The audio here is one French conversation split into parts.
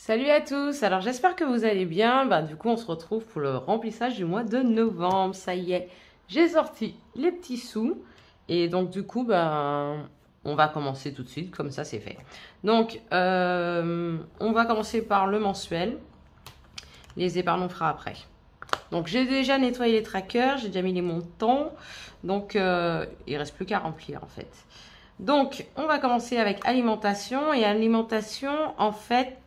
Salut à tous, alors j'espère que vous allez bien. Du coup, on se retrouve pour le remplissage du mois de novembre. Ça y est, j'ai sorti les petits sous. Et donc, du coup, on va commencer tout de suite, comme ça c'est fait. Donc, on va commencer par le mensuel. Les épargnes, on fera après. Donc, j'ai déjà nettoyé les trackers, j'ai déjà mis les montants. Donc, il reste plus qu'à remplir en fait. Donc, on va commencer avec alimentation. Et alimentation, en fait,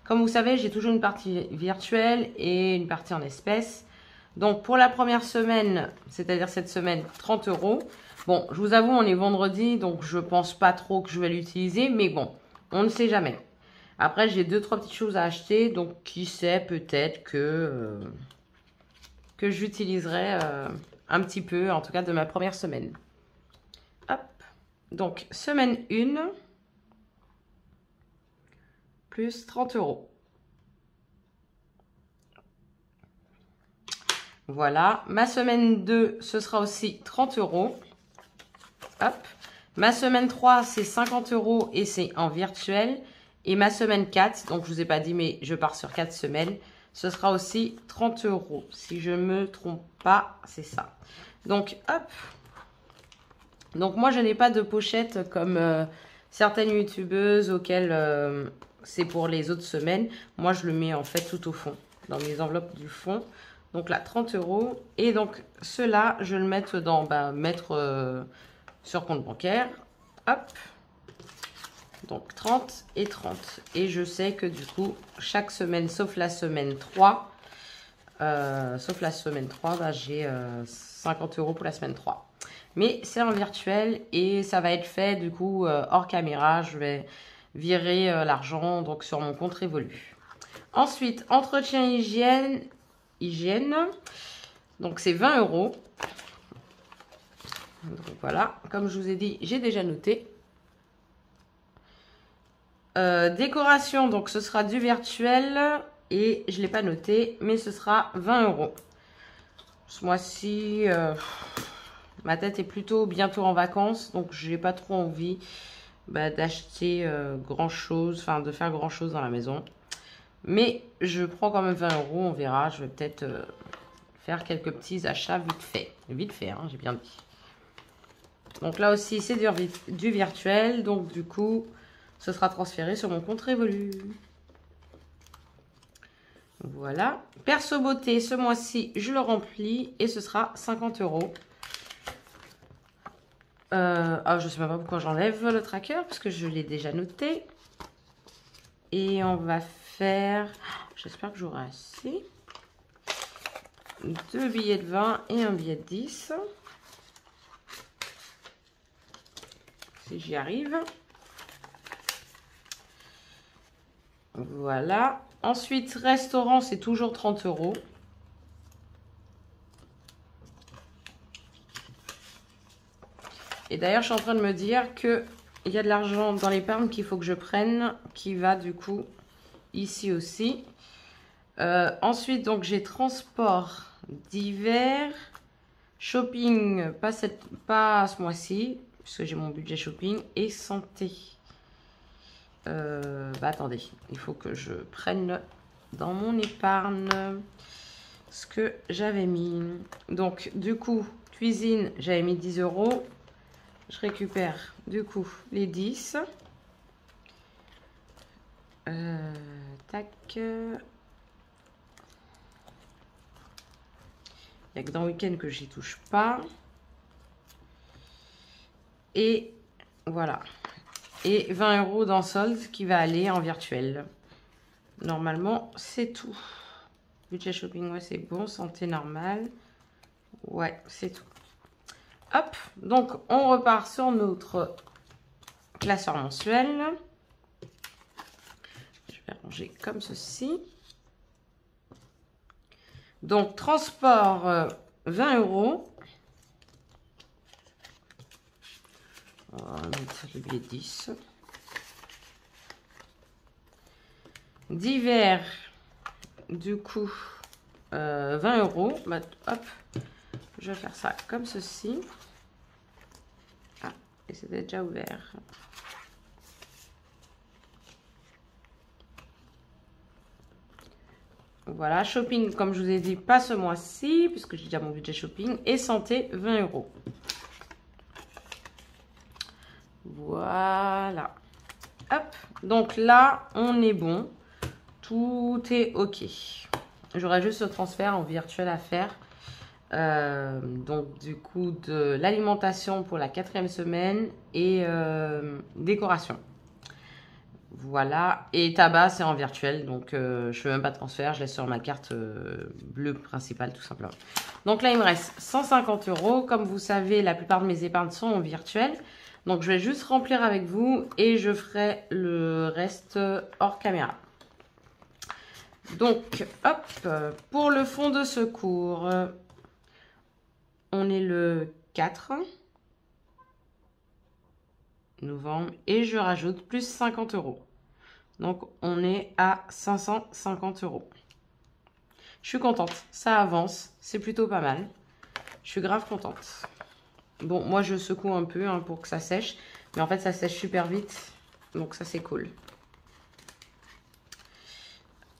comme vous savez, j'ai toujours une partie virtuelle et une partie en espèces. Donc, pour la première semaine, c'est-à-dire cette semaine, 30 euros. Bon, je vous avoue, on est vendredi, donc je pense pas trop que je vais l'utiliser. Mais bon, on ne sait jamais. Après, j'ai 2-3 petites choses à acheter. Donc, qui sait, peut-être que j'utiliserai un petit peu, en tout cas de ma première semaine. Hop. Donc, semaine 1, plus 30 euros. Voilà. Ma semaine 2, ce sera aussi 30 euros. Hop. Ma semaine 3, c'est 50 euros et c'est en virtuel. Et ma semaine 4, donc je ne vous ai pas dit, mais je pars sur 4 semaines, ce sera aussi 30 euros. Si je ne me trompe pas, c'est ça. Donc, hop. Donc, moi, je n'ai pas de pochette comme certaines youtubeuses auxquelles c'est pour les autres semaines. Moi, je le mets en fait tout au fond, dans mes enveloppes du fond. Donc là, 30 euros. Et donc, cela, je vais le mettre dans mettre sur compte bancaire. Hop. Donc, 30 et 30. Et je sais que du coup, chaque semaine, sauf la semaine 3, j'ai 50 euros pour la semaine 3. Mais c'est en virtuel et ça va être fait du coup hors caméra. Je vais virer l'argent donc sur mon compte Révolu. Ensuite, entretien hygiène. Donc c'est 20 euros. Donc voilà, comme je vous ai dit, j'ai déjà noté. Décoration, donc ce sera du virtuel et je ne l'ai pas noté, mais ce sera 20 euros. Ce mois-ci, ma tête est plutôt bientôt en vacances, donc j'ai pas trop envie d'acheter grand-chose, enfin de faire grand-chose dans la maison. Mais je prends quand même 20 euros, on verra, je vais peut-être faire quelques petits achats vite fait. Vite fait, hein, j'ai bien dit. Donc là aussi, c'est du virtuel, donc du coup, ce sera transféré sur mon compte Révolu. Voilà. Perso beauté, ce mois-ci, je le remplis et ce sera 50 euros. Je ne sais même pas pourquoi j'enlève le tracker parce que je l'ai déjà noté. Et on va faire... J'espère que j'aurai assez. 2 billets de 20 et un billet de 10. Si j'y arrive. Voilà. Ensuite, restaurant, c'est toujours 30 euros. Et d'ailleurs, je suis en train de me dire qu'il y a de l'argent dans l'épargne qu'il faut que je prenne, qui va du coup ici aussi. Ensuite, donc j'ai transport d'hiver, shopping, pas ce mois-ci, puisque j'ai mon budget shopping, et santé. Attendez, il faut que je prenne dans mon épargne ce que j'avais mis. Donc, du coup, cuisine, j'avais mis 10 euros. Je récupère du coup les 10. Tac. Il n'y a que dans le week-end que j'y touche pas. Et voilà. Et 20 euros dans solde qui va aller en virtuel. Normalement, c'est tout. Budget shopping, ouais, c'est bon. Santé normale. Ouais, c'est tout. Hop, donc on repart sur notre classeur mensuel. Je vais ranger comme ceci. Donc transport 20 euros. On va mettre le billet 10. D'hiver, du coup, 20 euros. Hop, je vais faire ça comme ceci. Ah, et c'était déjà ouvert. Voilà, shopping, comme je vous ai dit, pas ce mois-ci, puisque j'ai déjà mon budget shopping. Et santé, 20 €. Voilà. Hop. Donc là, on est bon. Tout est OK. J'aurai juste ce transfert en virtuel à faire. Donc du coup, de l'alimentation pour la 4e semaine et décoration. Voilà, et tabac c'est en virtuel, donc je fais même pas de transfert, je laisse sur ma carte bleue principale tout simplement. Donc là il me reste 150 €. Comme vous savez, la plupart de mes épargnes sont en virtuel, donc je vais juste remplir avec vous et je ferai le reste hors caméra. Donc hop, pour le fonds de secours, on est le 4 novembre et je rajoute plus 50 €. Donc, on est à 550 €. Je suis contente. Ça avance. C'est plutôt pas mal. Je suis grave contente. Bon, moi, je secoue un peu hein, pour que ça sèche. Mais en fait, ça sèche super vite. Donc, ça, c'est cool.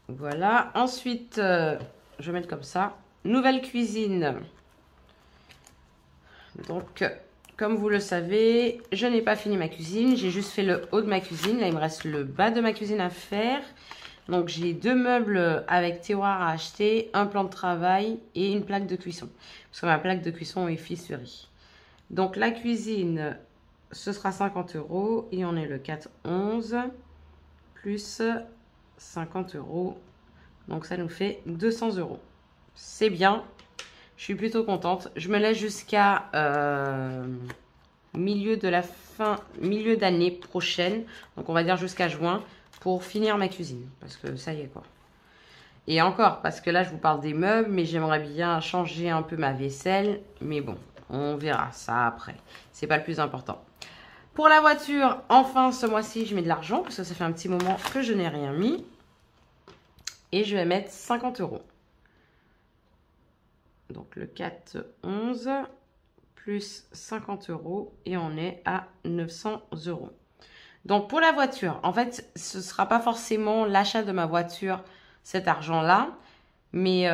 Voilà. Ensuite, je vais mettre comme ça. Nouvelle cuisine. Donc, comme vous le savez, je n'ai pas fini ma cuisine. J'ai juste fait le haut de ma cuisine. Là, il me reste le bas de ma cuisine à faire. Donc, j'ai 2 meubles avec tiroir à acheter, un plan de travail et une plaque de cuisson. Parce que ma plaque de cuisson est fissurée. Donc, la cuisine, ce sera 50 € et on est le 4/11 plus 50 €. Donc, ça nous fait 200 €. C'est bien. Je suis plutôt contente. Je me laisse jusqu'à milieu d'année prochaine. Donc, on va dire jusqu'à juin pour finir ma cuisine. Parce que ça y est, quoi. Et encore, parce que là, je vous parle des meubles, mais j'aimerais bien changer un peu ma vaisselle. Mais bon, on verra ça après. C'est pas le plus important. Pour la voiture, enfin, ce mois-ci, je mets de l'argent. Parce que ça fait un petit moment que je n'ai rien mis. Et je vais mettre 50 €. Donc le 4/11 plus 50 € et on est à 900 €. Donc pour la voiture, en fait, ce ne sera pas forcément l'achat de ma voiture, cet argent-là. Mais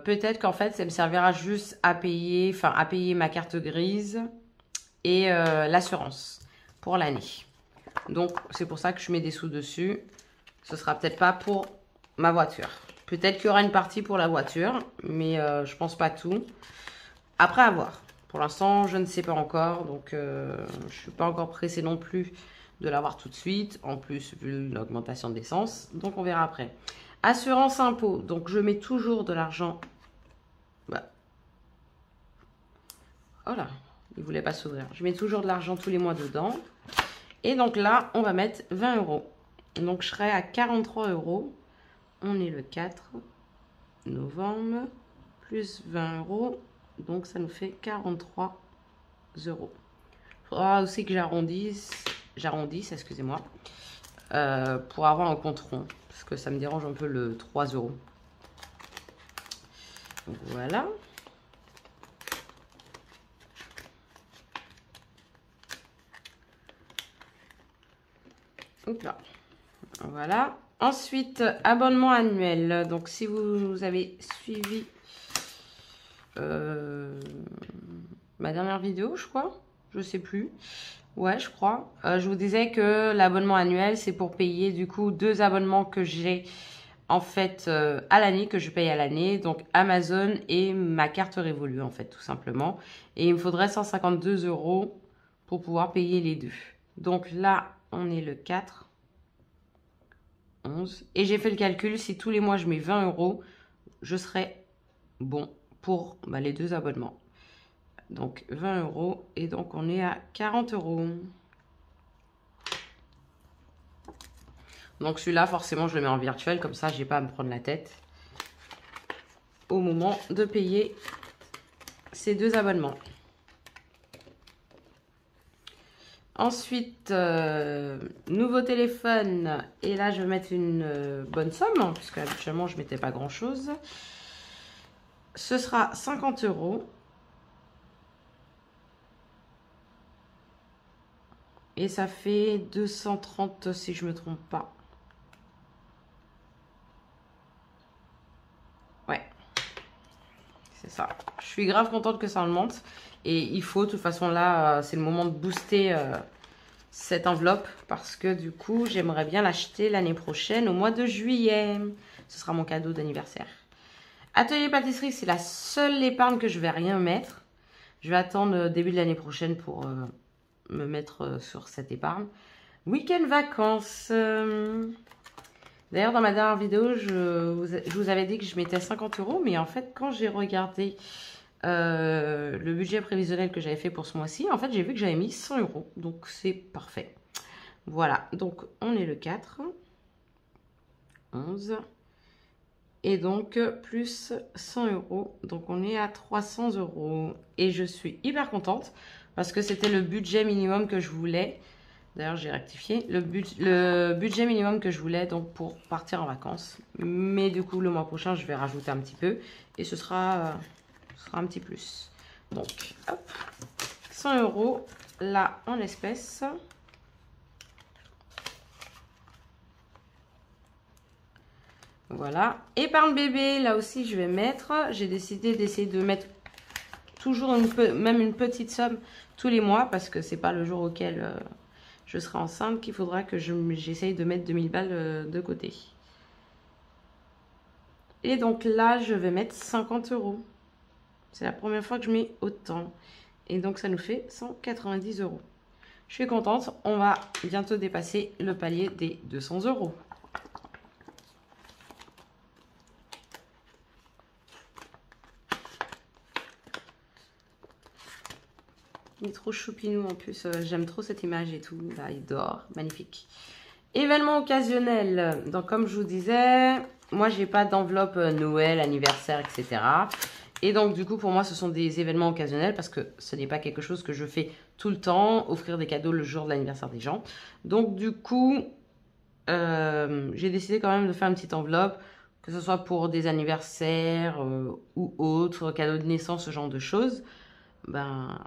peut-être qu'en fait, ça me servira juste à payer, à payer ma carte grise et l'assurance pour l'année. Donc c'est pour ça que je mets des sous dessus. Ce sera peut-être pas pour ma voiture. Peut-être qu'il y aura une partie pour la voiture, mais je pense pas tout. Après, à voir. Pour l'instant, je ne sais pas encore, donc je ne suis pas encore pressée non plus de l'avoir tout de suite. En plus, vu l'augmentation de l'essence, donc on verra après. Assurance impôt, donc je mets toujours de l'argent. Bah. Oh là, il voulait pas s'ouvrir. Je mets toujours de l'argent tous les mois dedans. Et donc là, on va mettre 20 €. Donc je serai à 43 €. On est le 4 novembre, plus 20 €. Donc, ça nous fait 43 €. Il faudra aussi que j'arrondisse, excusez-moi, pour avoir un compte rond. Parce que ça me dérange un peu le 3 €. Donc, voilà. Hop là. Voilà. Ensuite, abonnement annuel. Donc, si vous avez suivi ma dernière vidéo, je crois. Je sais plus. Ouais, je crois. Je vous disais que l'abonnement annuel, c'est pour payer du coup 2 abonnements que j'ai en fait à l'année, que je paye à l'année. Donc, Amazon et ma carte Revolut, en fait, tout simplement. Et il me faudrait 152 € pour pouvoir payer les deux. Donc là, on est le 4. 11. Et j'ai fait le calcul, si tous les mois je mets 20 €, je serai bon pour les 2 abonnements. Donc 20 € et donc on est à 40 €. Donc celui-là, forcément, je le mets en virtuel, comme ça, j'ai pas à me prendre la tête au moment de payer ces 2 abonnements. Ensuite, nouveau téléphone. Et là, je vais mettre une bonne somme, hein, puisque habituellement, je ne mettais pas grand-chose. Ce sera 50 €. Et ça fait 230 si je ne me trompe pas. c'est ça. Je suis grave contente que ça monte. Et il faut, de toute façon, là, c'est le moment de booster cette enveloppe. Parce que du coup, j'aimerais bien l'acheter l'année prochaine, au mois de juillet. Ce sera mon cadeau d'anniversaire. Atelier pâtisserie, c'est la seule épargne que je vais rien mettre. Je vais attendre début de l'année prochaine pour me mettre sur cette épargne. Week-end vacances. D'ailleurs, dans ma dernière vidéo, je vous avais dit que je mettais 50 €. Mais en fait, quand j'ai regardé le budget prévisionnel que j'avais fait pour ce mois-ci, en fait, j'ai vu que j'avais mis 100 €. Donc, c'est parfait. Voilà. Donc, on est le 4. 11. Et donc, plus 100 €. Donc, on est à 300 €. Et je suis hyper contente parce que c'était le budget minimum que je voulais. D'ailleurs, j'ai rectifié. Le budget minimum que je voulais donc pour partir en vacances. Mais du coup, le mois prochain, je vais rajouter un petit peu. Et ce sera un petit plus. Donc, hop, 100 € là en espèces. Voilà. Épargne bébé, là aussi, je vais mettre. J'ai décidé d'essayer de mettre toujours même une petite somme tous les mois parce que c'est pas le jour auquel je serai enceinte qu'il faudra que j'essaye de mettre 2000 balles de côté. Et donc là, je vais mettre 50 €. C'est la première fois que je mets autant. Et donc, ça nous fait 190 €. Je suis contente. On va bientôt dépasser le palier des 200 €. Il est trop choupinou en plus. J'aime trop cette image et tout. Là, il dort. Magnifique. Événements occasionnels. Donc, comme je vous disais, moi, j'ai pas d'enveloppe Noël, anniversaire, etc. Et donc, du coup, pour moi, ce sont des événements occasionnels parce que ce n'est pas quelque chose que je fais tout le temps, offrir des cadeaux le jour de l'anniversaire des gens. Donc, du coup, j'ai décidé quand même de faire une petite enveloppe, que ce soit pour des anniversaires ou autres, cadeaux de naissance, ce genre de choses. Ben,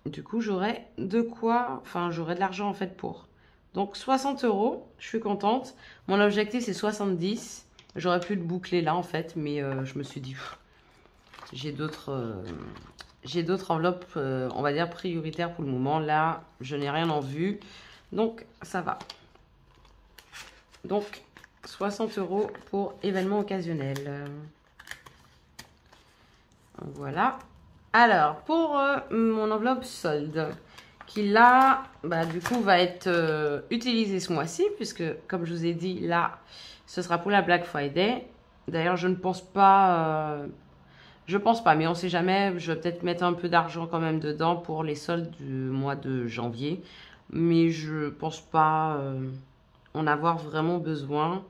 du coup, j'aurai de quoi, enfin, j'aurai de l'argent en fait pour. Donc, 60 €, je suis contente. Mon objectif, c'est 70. J'aurais pu le boucler là en fait, mais je me suis dit, j'ai d'autres enveloppes, on va dire, prioritaires pour le moment. Là, je n'ai rien en vue. Donc, ça va. Donc, 60 € pour événements occasionnels. Voilà. Alors, pour mon enveloppe solde, qui là, bah, du coup, va être utilisée ce mois-ci, puisque, comme je vous ai dit, là, ce sera pour la Black Friday. D'ailleurs, je ne pense pas... je pense pas, mais on ne sait jamais. Je vais peut-être mettre un peu d'argent quand même dedans pour les soldes du mois de janvier. Mais je pense pas en avoir vraiment besoin.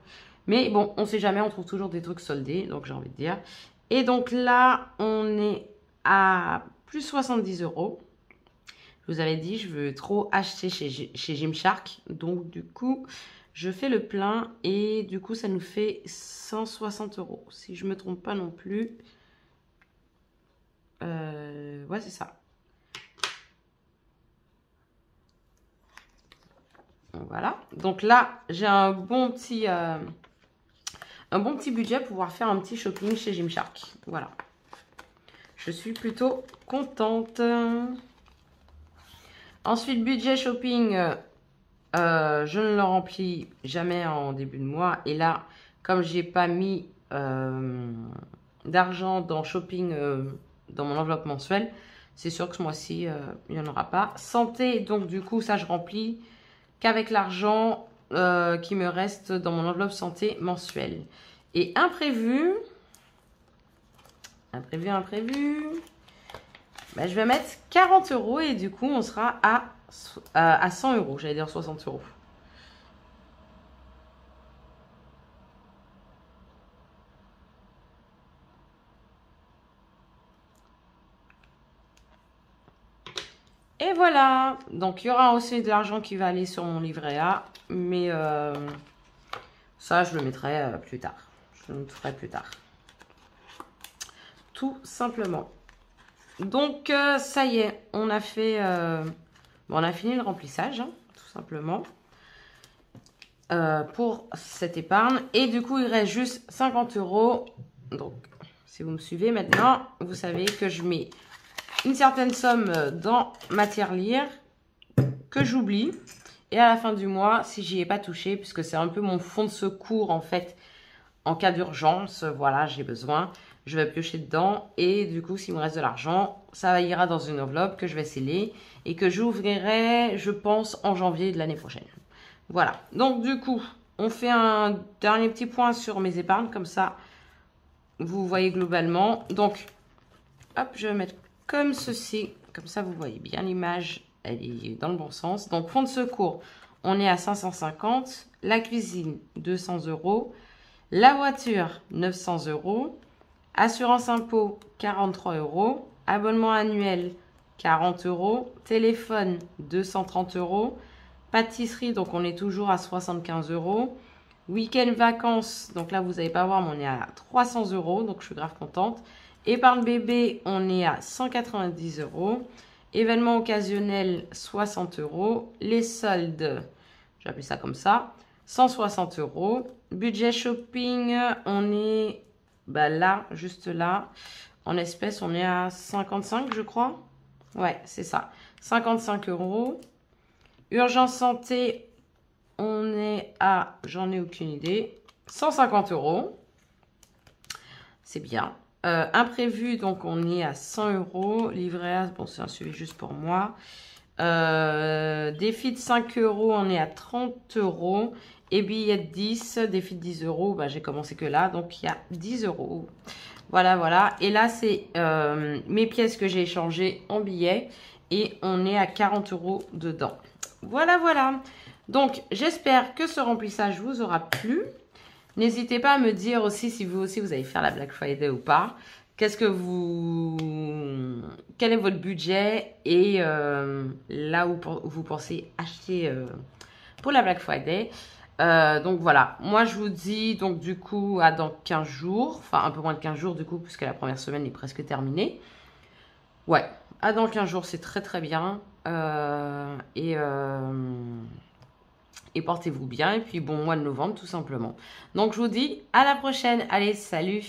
Mais bon, on ne sait jamais, on trouve toujours des trucs soldés, donc j'ai envie de dire. Et donc là, on est à plus 70 €. Je vous avais dit, je veux trop acheter chez Gymshark. Donc du coup, je fais le plein et du coup, ça nous fait 160 €. Si je ne me trompe pas non plus. Ouais, c'est ça. Voilà. Donc là, j'ai un bon petit budget pour pouvoir faire un petit shopping chez Gymshark. Voilà. Je suis plutôt contente. Ensuite, budget shopping, je ne le remplis jamais en début de mois. Et là, comme j'ai pas mis d'argent dans shopping dans mon enveloppe mensuelle, c'est sûr que ce mois-ci, il n'y en aura pas. Santé, donc du coup, ça je remplis qu'avec l'argent qui me reste dans mon enveloppe santé mensuelle. Et imprévu, ben, je vais mettre 40 € et du coup, on sera à 100 €. J'allais dire 60 €. Et voilà. Donc, il y aura aussi de l'argent qui va aller sur mon livret A. Mais ça, je le mettrai plus tard. Je le ferai plus tard. Tout simplement. Donc, ça y est, on a fait... bon, on a fini le remplissage, hein, tout simplement. Pour cette épargne. Et du coup, il reste juste 50 €. Donc, Si vous me suivez maintenant, vous savez que je mets une certaine somme dans ma tirelire que j'oublie. Et à la fin du mois, si j'y ai pas touché, puisque c'est un peu mon fonds de secours en fait, en cas d'urgence, voilà, j'ai besoin, je vais piocher dedans. Et du coup, s'il me reste de l'argent, ça ira dans une enveloppe que je vais sceller et que j'ouvrirai, je pense, en janvier de l'année prochaine. Voilà, donc du coup, on fait un dernier petit point sur mes épargnes, comme ça, vous voyez globalement. Donc, hop, je vais mettre comme ceci, comme ça vous voyez bien l'image, elle est dans le bon sens. Donc, fonds de secours, on est à 550, la cuisine, 200 €, la voiture, 900 €, assurance impôt, 43 €, abonnement annuel, 40 €, téléphone, 230 €, pâtisserie, donc on est toujours à 75 €, week-end vacances, donc là vous n'allez pas voir, mais on est à 300 €, donc je suis grave contente. Épargne bébé, on est à 190 €. Événement occasionnel, 60 €. Les soldes, j'appelle ça comme ça, 160 €. Budget shopping, on est là, juste là. En espèces, on est à 55, je crois. Ouais, c'est ça. 55 €. Urgence santé, on est à, j'en ai aucune idée, 150 €. C'est bien. Imprévu, donc on est à 100 €. Livret A, bon, c'est un suivi juste pour moi. Défi de 5 €, on est à 30 €. Et billet de 10, défi de 10 €, j'ai commencé que là, donc il y a 10 €. Voilà, voilà. Et là, c'est mes pièces que j'ai échangées en billets. Et on est à 40 € dedans. Voilà, voilà. Donc, j'espère que ce remplissage vous aura plu. N'hésitez pas à me dire aussi si vous aussi vous allez faire la Black Friday ou pas. Quel est votre budget et là où vous pensez acheter pour la Black Friday. Donc voilà, moi je vous dis donc du coup à dans 15 jours, enfin un peu moins de 15 jours du coup puisque la première semaine est presque terminée. Ouais, à dans 15 jours c'est très très bien et portez-vous bien et puis bon mois de novembre tout simplement. Donc je vous dis à la prochaine, allez salut!